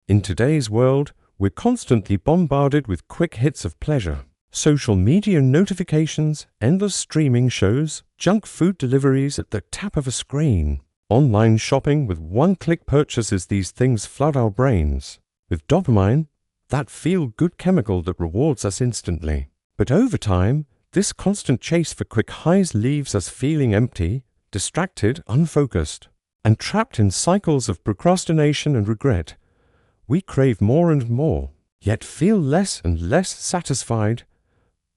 In today's world, we're constantly bombarded with quick hits of pleasure. Social media notifications, endless streaming shows, junk food deliveries at the tap of a screen. Online shopping with one-click purchases, these things flood our brains with dopamine, that feel-good chemical that rewards us instantly. But over time, this constant chase for quick highs leaves us feeling empty, distracted, unfocused, and trapped in cycles of procrastination and regret. We crave more and more, yet feel less and less satisfied.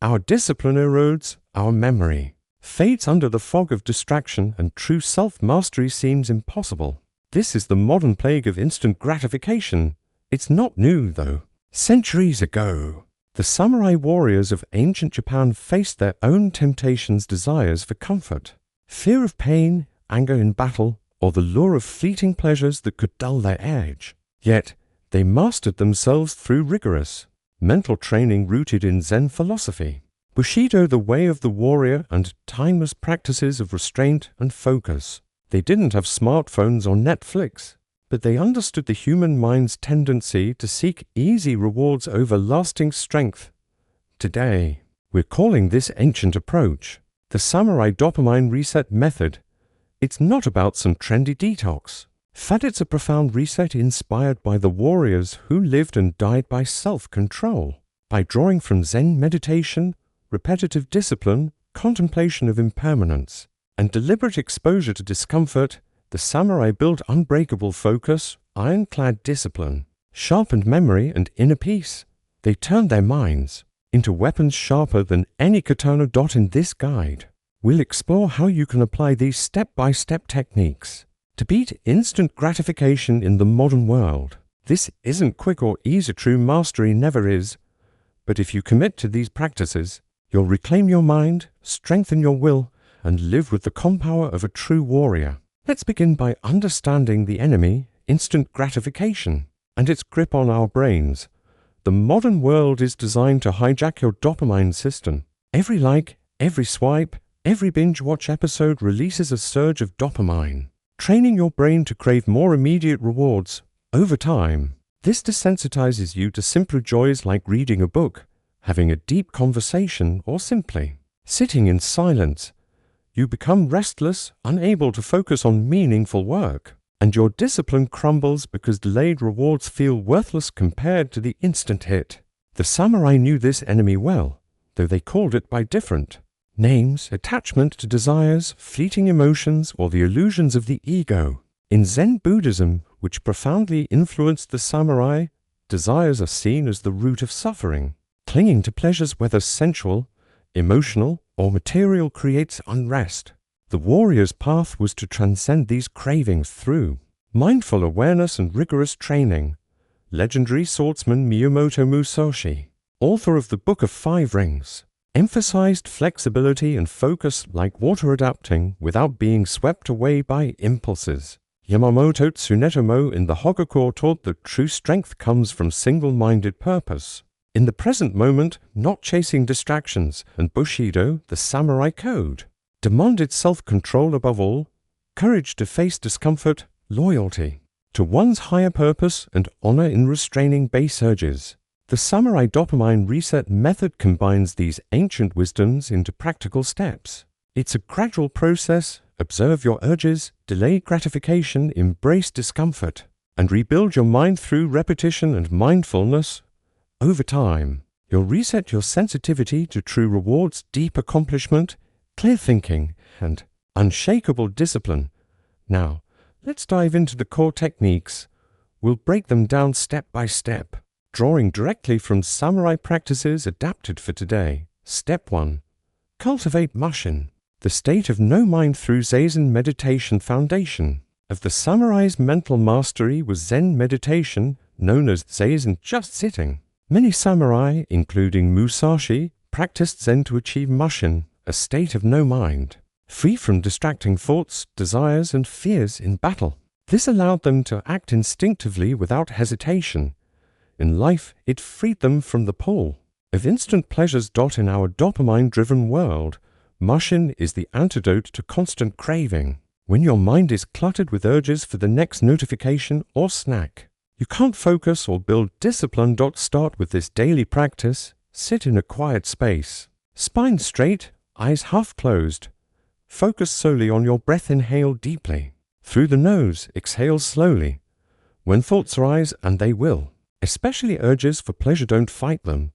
Our discipline erodes, our memory fades under the fog of distraction, and true self-mastery seems impossible. This is the modern plague of instant gratification. It's not new, though. Centuries ago, the samurai warriors of ancient Japan faced their own temptations, desires for comfort, fear of pain, anger in battle, or the lure of fleeting pleasures that could dull their edge. Yet, they mastered themselves through rigorous mental training rooted in Zen philosophy, Bushido, the way of the warrior, and timeless practices of restraint and focus. They didn't have smartphones or Netflix, but they understood the human mind's tendency to seek easy rewards over lasting strength. Today, we're calling this ancient approach the samurai dopamine reset method. It's not about some trendy detox fad. It's a profound reset inspired by the warriors who lived and died by self-control. By drawing from Zen meditation, repetitive discipline, contemplation of impermanence, and deliberate exposure to discomfort, the samurai built unbreakable focus, ironclad discipline, sharpened memory, and inner peace. They turned their minds into weapons sharper than any katana. In this guide, we'll explore how you can apply these step-by-step techniques to beat instant gratification in the modern world. This isn't quick or easy. True mastery never is. But if you commit to these practices, you'll reclaim your mind, strengthen your will, and live with the calm power of a true warrior. Let's begin by understanding the enemy, instant gratification, and its grip on our brains. The modern world is designed to hijack your dopamine system. Every like, every swipe, every binge-watch episode releases a surge of dopamine, training your brain to crave more immediate rewards. Over time, this desensitizes you to simpler joys like reading a book, having a deep conversation, or simply sitting in silence. You become restless, unable to focus on meaningful work, and your discipline crumbles because delayed rewards feel worthless compared to the instant hit. The samurai knew this enemy well, though they called it by different names: attachment to desires, fleeting emotions, or the illusions of the ego. In Zen Buddhism, which profoundly influenced the samurai, desires are seen as the root of suffering. Clinging to pleasures, whether sensual, emotional, or material, creates unrest. The warrior's path was to transcend these cravings through mindful awareness and rigorous training. Legendary swordsman Miyamoto Musashi, author of the Book of Five Rings, emphasized flexibility and focus like water, adapting without being swept away by impulses. Yamamoto Tsunetomo in the Hokage taught that true strength comes from single-minded purpose, in the present moment, not chasing distractions. And Bushido, the samurai code, demanded self-control above all, courage to face discomfort, loyalty to one's higher purpose, and honor in restraining base urges. The samurai dopamine reset method combines these ancient wisdoms into practical steps. It's a gradual process. Observe your urges, delay gratification, embrace discomfort, and rebuild your mind through repetition and mindfulness. Over time, you'll reset your sensitivity to true rewards, deep accomplishment, clear thinking, and unshakable discipline. Now, let's dive into the core techniques. We'll break them down step by step, drawing directly from samurai practices adapted for today. Step 1. Cultivate mushin, the state of no mind through Zazen meditation. Foundation of the samurai's mental mastery was Zen meditation, known as Zazen, just sitting. Many samurai, including Musashi, practiced Zen to achieve mushin, a state of no mind, free from distracting thoughts, desires, and fears in battle. This allowed them to act instinctively without hesitation. In life, it freed them from the pull of instant pleasures. In our dopamine-driven world, mushin is the antidote to constant craving. When your mind is cluttered with urges for the next notification or snack, You can't focus or build discipline. Start with this daily practice. Sit in a quiet space. Spine straight, eyes half closed. Focus solely on your breath. Inhale deeply. Through the nose, exhale slowly. When thoughts arise, and they will, especially urges for pleasure, don't fight them.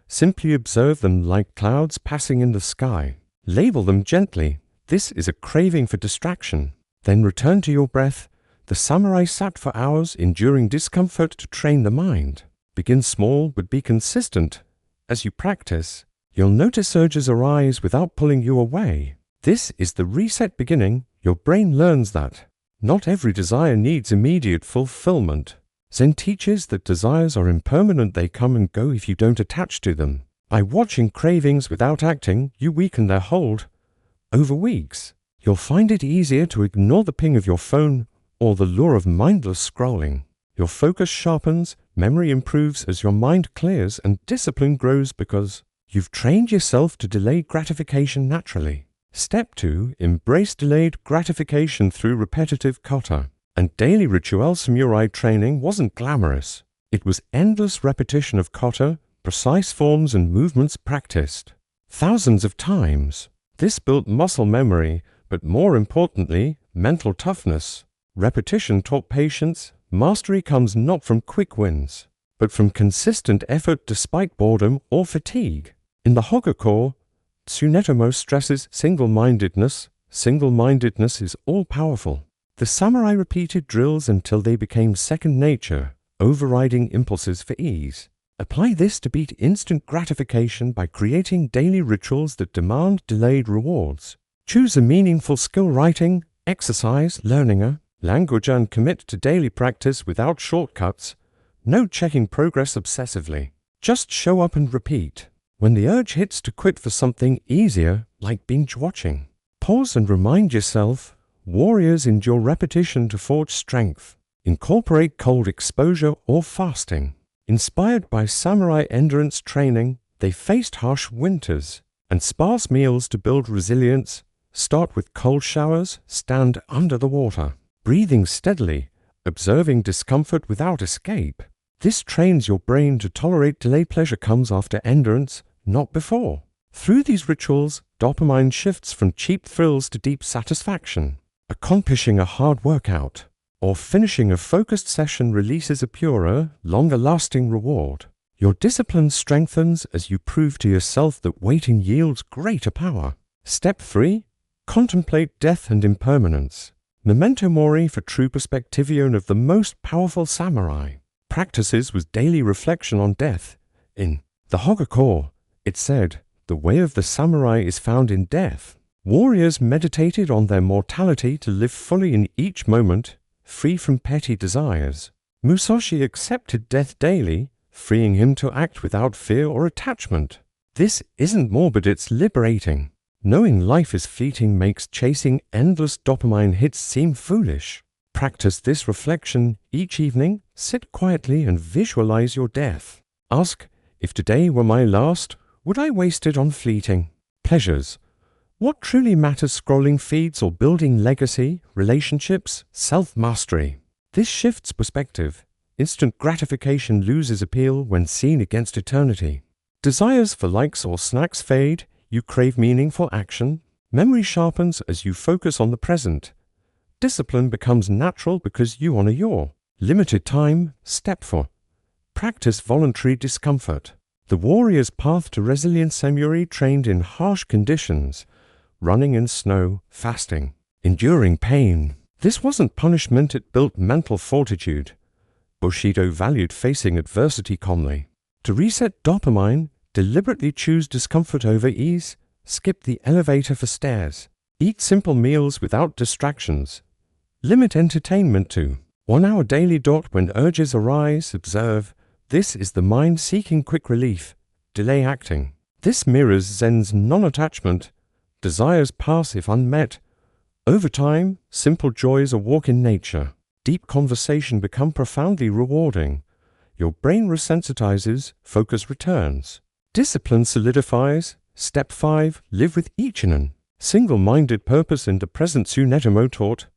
Simply observe them like clouds passing in the sky. Label them gently. This is a craving for distraction. Then return to your breath. The samurai sat for hours, enduring discomfort to train the mind. Begin small, but be consistent. As you practice, you'll notice urges arise without pulling you away. This is the reset beginning. Your brain learns that not every desire needs immediate fulfillment. Zen teaches that desires are impermanent. They come and go if you don't attach to them. By watching cravings without acting, you weaken their hold. Over weeks, you'll find it easier to ignore the ping of your phone or the lure of mindless scrolling. Your focus sharpens, memory improves as your mind clears, and discipline grows because you've trained yourself to delay gratification naturally. Step 2. Embrace delayed gratification through repetitive kata. And daily ritual samurai training wasn't glamorous. It was endless repetition of kata, precise forms and movements practiced thousands of times. This built muscle memory, but more importantly, mental toughness. Repetition taught patience. Mastery comes not from quick wins, but from consistent effort despite boredom or fatigue. In the Hokage, Tsunetomo stresses single-mindedness. Single-mindedness is all-powerful. The samurai repeated drills until they became second nature, overriding impulses for ease. Apply this to beat instant gratification by creating daily rituals that demand delayed rewards. Choose a meaningful skill: writing, exercise, learning a language, and commit to daily practice without shortcuts. No checking progress obsessively. Just show up and repeat. When the urge hits to quit for something easier, like binge watching, pause and remind yourself, warriors endure repetition to forge strength. Incorporate cold exposure or fasting. Inspired by samurai endurance training, they faced harsh winters and sparse meals to build resilience. Start with cold showers, stand under the water, breathing steadily, observing discomfort without escape. This trains your brain to tolerate delay. Pleasure comes after endurance, not before. Through these rituals, dopamine shifts from cheap thrills to deep satisfaction. Accomplishing a hard workout or finishing a focused session releases a purer, longer-lasting reward. Your discipline strengthens as you prove to yourself that waiting yields greater power. Step 3. Contemplate death and impermanence. Memento mori for true perspective. One of the most powerful samurai practices was daily reflection on death. In the Hokage, it said, "The way of the samurai is found in death." Warriors meditated on their mortality to live fully in each moment, free from petty desires. Musashi accepted death daily, freeing him to act without fear or attachment. This isn't morbid, it's liberating. Knowing life is fleeting makes chasing endless dopamine hits seem foolish. Practice this reflection each evening. Sit quietly and visualize your death. Ask, if today were my last, would I waste it on fleeting pleasures? What truly matters: scrolling feeds or building legacy, relationships, self-mastery? This shifts perspective. Instant gratification loses appeal when seen against eternity. Desires for likes or snacks fade. You crave meaningful action. Memory sharpens as you focus on the present. Discipline becomes natural because you honor your limited time. Step 4. Practice voluntary discomfort. The warrior's path to resilience. Samurai trained in harsh conditions, running in snow, fasting, enduring pain. This wasn't punishment, it built mental fortitude. Bushido valued facing adversity calmly. To reset dopamine, deliberately choose discomfort over ease. Skip the elevator for stairs. Eat simple meals without distractions. Limit entertainment to 1 hour daily. When urges arise, observe. This is the mind seeking quick relief. Delay acting. This mirrors Zen's non-attachment. Desires pass if unmet. Over time, simple joys a walk in nature. Deep conversation become profoundly rewarding. Your brain resensitizes, focus returns. Discipline solidifies. Step 5. Live with ichinen. Single-minded purpose in the present. Tsunetomo taught,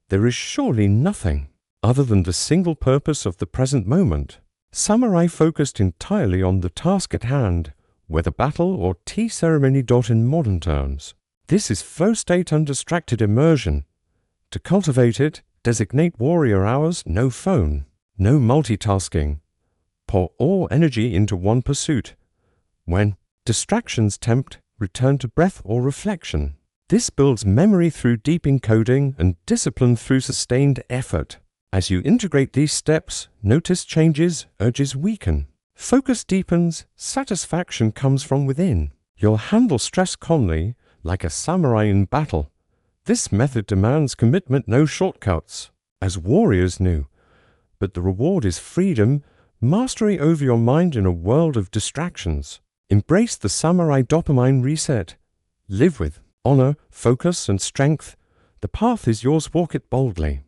there is surely nothing other than the single purpose of the present moment. Samurai focused entirely on the task at hand, whether battle or tea ceremony. In modern terms, this is flow state undistracted immersion. To cultivate it, designate warrior hours, no phone, no multitasking. Pour all energy into one pursuit. When distractions tempt, return to breath or reflection. This builds memory through deep encoding and discipline through sustained effort. As you integrate these steps, notice changes, urges weaken. Focus deepens, satisfaction comes from within. You'll handle stress calmly, like a samurai in battle. This method demands commitment, no shortcuts, as warriors knew. But the reward is freedom, mastery over your mind in a world of distractions. Embrace the samurai dopamine reset. Live with honor, focus, and strength. The path is yours, walk it boldly.